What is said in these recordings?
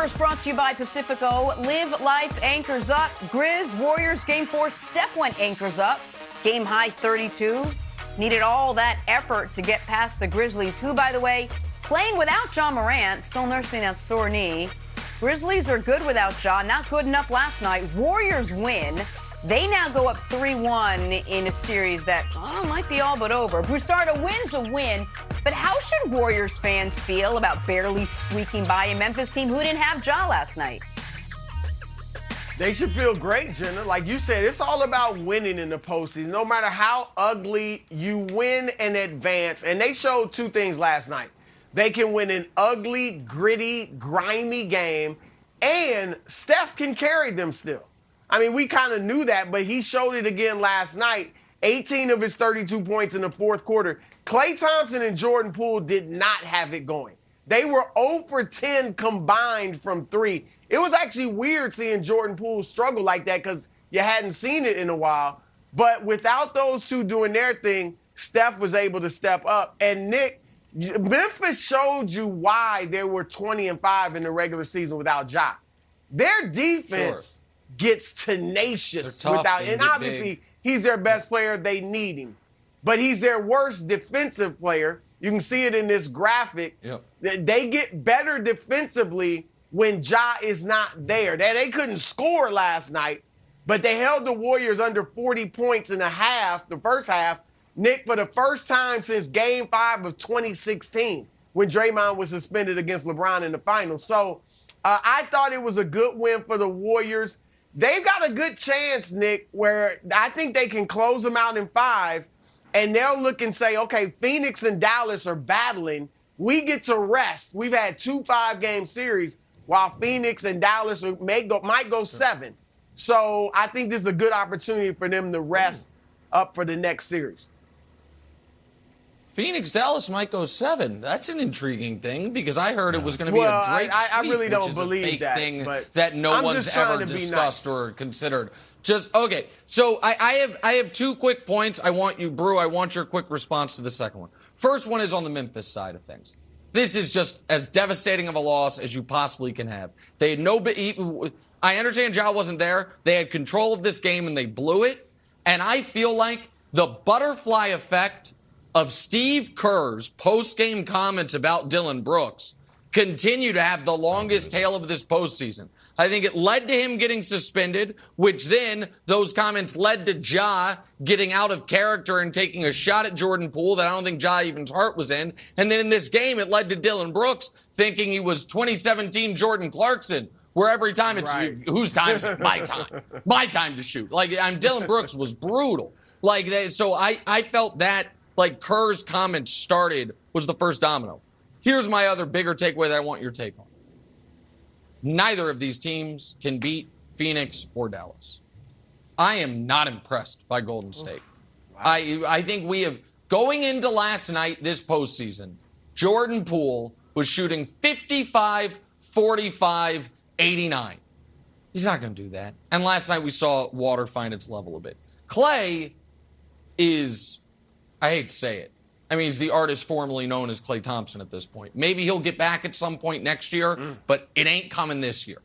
First brought to you by Pacifico. Live life anchors up. Grizz, Warriors, Game 4. Steph went anchors up. Game high 32. Needed all that effort to get past the Grizzlies, who, by the way, playing without Ja Morant, still nursing that sore knee. Grizzlies are good without Ja, not good enough last night. Warriors win. They now go up 3-1 in a series that might be all but over. Broussard, a win's a win, but how should Warriors fans feel about barely squeaking by a Memphis team who didn't have Ja last night? They should feel great, Jenna. Like you said, it's all about winning in the postseason. No matter how ugly, you win and advance. And they showed two things last night. They can win an ugly, gritty, grimy game, and Steph can carry them still. I mean, we kind of knew that, but he showed it again last night. 18 of his 32 points in the fourth quarter. Klay Thompson and Jordan Poole did not have it going. They were 0 for 10 combined from three. It was actually weird seeing Jordan Poole struggle like that because you hadn't seen it in a while. But without those two doing their thing, Steph was able to step up. And Nick, Memphis showed you why they were 20-5 in the regular season without Ja. Their defense gets tenacious without, and obviously he's their best player. They need him, but he's their worst defensive player. You can see it in this graphic. Yep. They get better defensively when Ja is not there. They couldn't score last night, but they held the Warriors under 40 points in the first half, Nick, for the first time since Game 5 of 2016 when Draymond was suspended against LeBron in the finals. So I thought it was a good win for the Warriors. They've got a good chance, Nick, where I think they can close them out in 5, and they'll look and say, okay, Phoenix and Dallas are battling. We get to rest. We've had 2 5-game series, while Phoenix and Dallas might go 7. So I think this is a good opportunity for them to rest up for the next series. Phoenix, Dallas might go 7. That's an intriguing thing because I heard it was going to be a great I sweep, really don't which is believe a fake that, thing but that no I'm one's just trying ever to be discussed nice. or considered. Okay. So I have 2 quick points. I want you, Brew. I want your quick response to the second one. First one is on the Memphis side of things. This is just as devastating of a loss as you possibly can have. They had I understand Ja wasn't there. They had control of this game and they blew it. And I feel like the butterfly effect of Steve Kerr's post-game comments about Dillon Brooks continue to have the longest tail of this postseason. I think it led to him getting suspended, which then those comments led to Ja getting out of character and taking a shot at Jordan Poole that I don't think Ja even's heart was in. And then in this game, it led to Dillon Brooks thinking he was 2017 Jordan Clarkson, where every time it's whose time is it? My time. My time to shoot. Dillon Brooks was brutal. So I felt that Kerr's comments was the first domino. Here's my other bigger takeaway that I want your take on. Neither of these teams can beat Phoenix or Dallas. I am not impressed by Golden State. Wow. I think we have, going into last night, this postseason, Jordan Poole was shooting 55, 45, 89. He's not going to do that. And last night we saw water find its level a bit. Klay is, I hate to say it, he's the artist formerly known as Klay Thompson at this point. Maybe he'll get back at some point next year, but it ain't coming this year.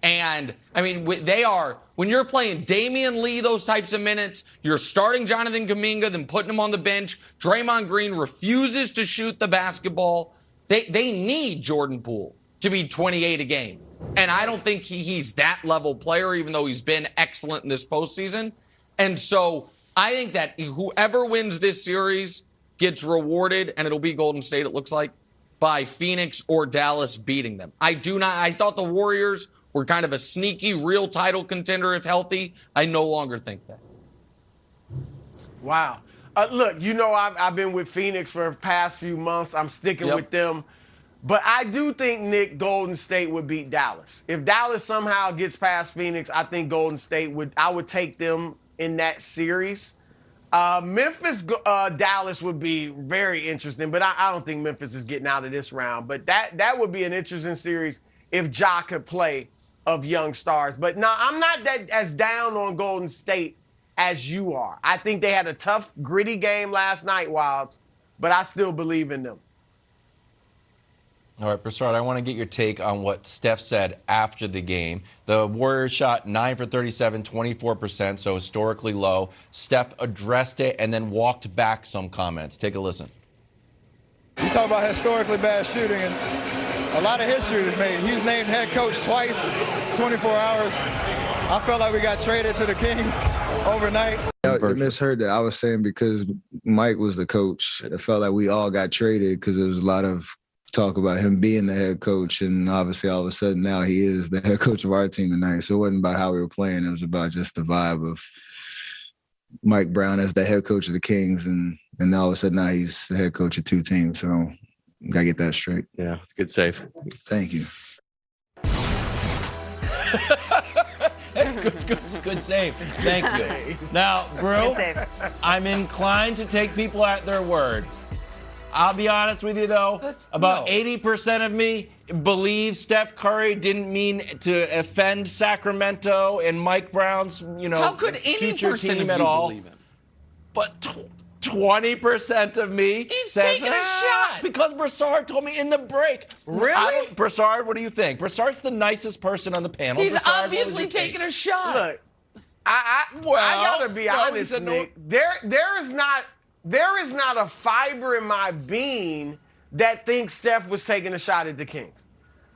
And, when you're playing Damian Lee those types of minutes, you're starting Jonathan Kuminga, then putting him on the bench. Draymond Green refuses to shoot the basketball. They need Jordan Poole to be 28 a game. And I don't think he's that level player, even though he's been excellent in this postseason. And so I think that whoever wins this series gets rewarded, and it'll be Golden State, it looks like, by Phoenix or Dallas beating them. I thought the Warriors were kind of a sneaky, real title contender if healthy. I no longer think that. Wow. Look, I've been with Phoenix for the past few months. I'm sticking with them. But I do think, Nick, Golden State would beat Dallas. If Dallas somehow gets past Phoenix, I think Golden State I would take them in that series. Memphis, Dallas would be very interesting, but I don't think Memphis is getting out of this round. But that would be an interesting series if Ja could play of young stars. But no, I'm not as down on Golden State as you are. I think they had a tough, gritty game last night, Wilds, but I still believe in them. All right, Broussard, I want to get your take on what Steph said after the game. The Warriors shot 9 for 37, 24%, so historically low. Steph addressed it and then walked back some comments. Take a listen. You talk about historically bad shooting, and a lot of history is made. He's named head coach twice, 24 hours. I felt like we got traded to the Kings overnight. You misheard that. I was saying because Mike was the coach, it felt like we all got traded because there was a lot of talk about him being the head coach, and obviously all of a sudden now he is the head coach of our team tonight. So it wasn't about how we were playing. It was about just the vibe of Mike Brown as the head coach of the Kings, and all of a sudden now he's the head coach of two teams. So got to get that straight. Yeah, it's a good save. Thank you. Good save. Thank you. Now, Brew, I'm inclined to take people at their word. I'll be honest with you, though. About 80% of me believe Steph Curry didn't mean to offend Sacramento and Mike Brown's, How could any future person team of at you all. believe him? But 20% of me says, taking a shot. Because Broussard told me in the break. Really? Broussard, what do you think? Broussard's the nicest person on the panel. He's Broussard, obviously taking a shot. Look, I gotta be honest, Nick. There is not a fiber in my being that thinks Steph was taking a shot at the Kings.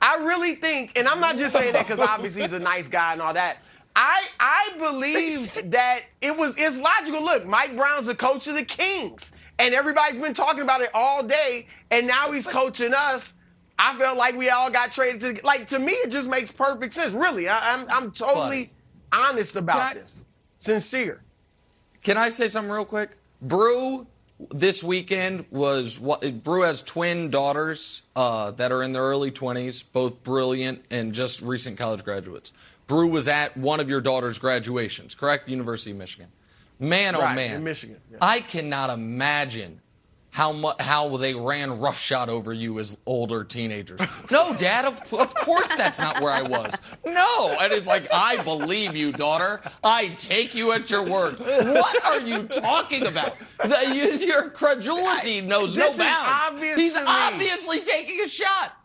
I really think, and I'm not just saying that because obviously he's a nice guy and all that. I believed that it's logical. Look, Mike Brown's the coach of the Kings, and everybody's been talking about it all day, and now he's coaching us. I felt like we all got traded to me, it just makes perfect sense. Really, I'm totally honest about this. Sincere. Can I say something real quick? Brew this weekend Brew has twin daughters that are in their early 20s, both brilliant and just recent college graduates. Brew was at one of your daughter's graduations, correct? University of Michigan. Man, oh Right, man. in Michigan. Yeah. I cannot imagine how they ran roughshod over you as older teenagers. No, Dad, of course that's not where I was. No. And it's like, I believe you, daughter. I take you at your word. What are you talking about? Your credulity knows no bounds. He's obviously taking a shot.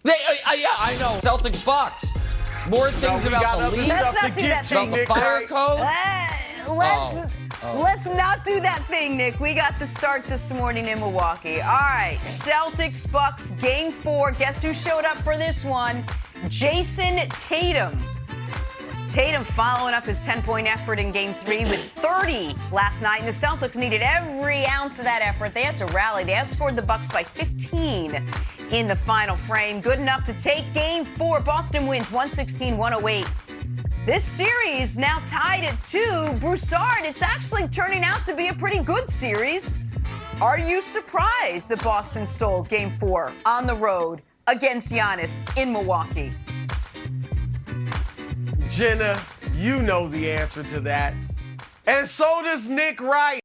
Yeah, I know. Celtics Bucks. More things about the league. Let's not do that thing. About the fire code. Let's not do that thing, Nick. We got the start this morning in Milwaukee. All right, Celtics Bucks Game 4. Guess who showed up for this one? Jason Tatum. Tatum following up his 10-point effort in Game 3 with 30 last night, and the Celtics needed every ounce of that effort. They had to rally. They outscored the Bucks by 15 in the final frame. Good enough to take Game 4. Boston wins 116-108. This series now tied at 2. Broussard, it's actually turning out to be a pretty good series. Are you surprised that Boston stole Game 4 on the road against Giannis in Milwaukee? Jenna, you know the answer to that. And so does Nick Wright.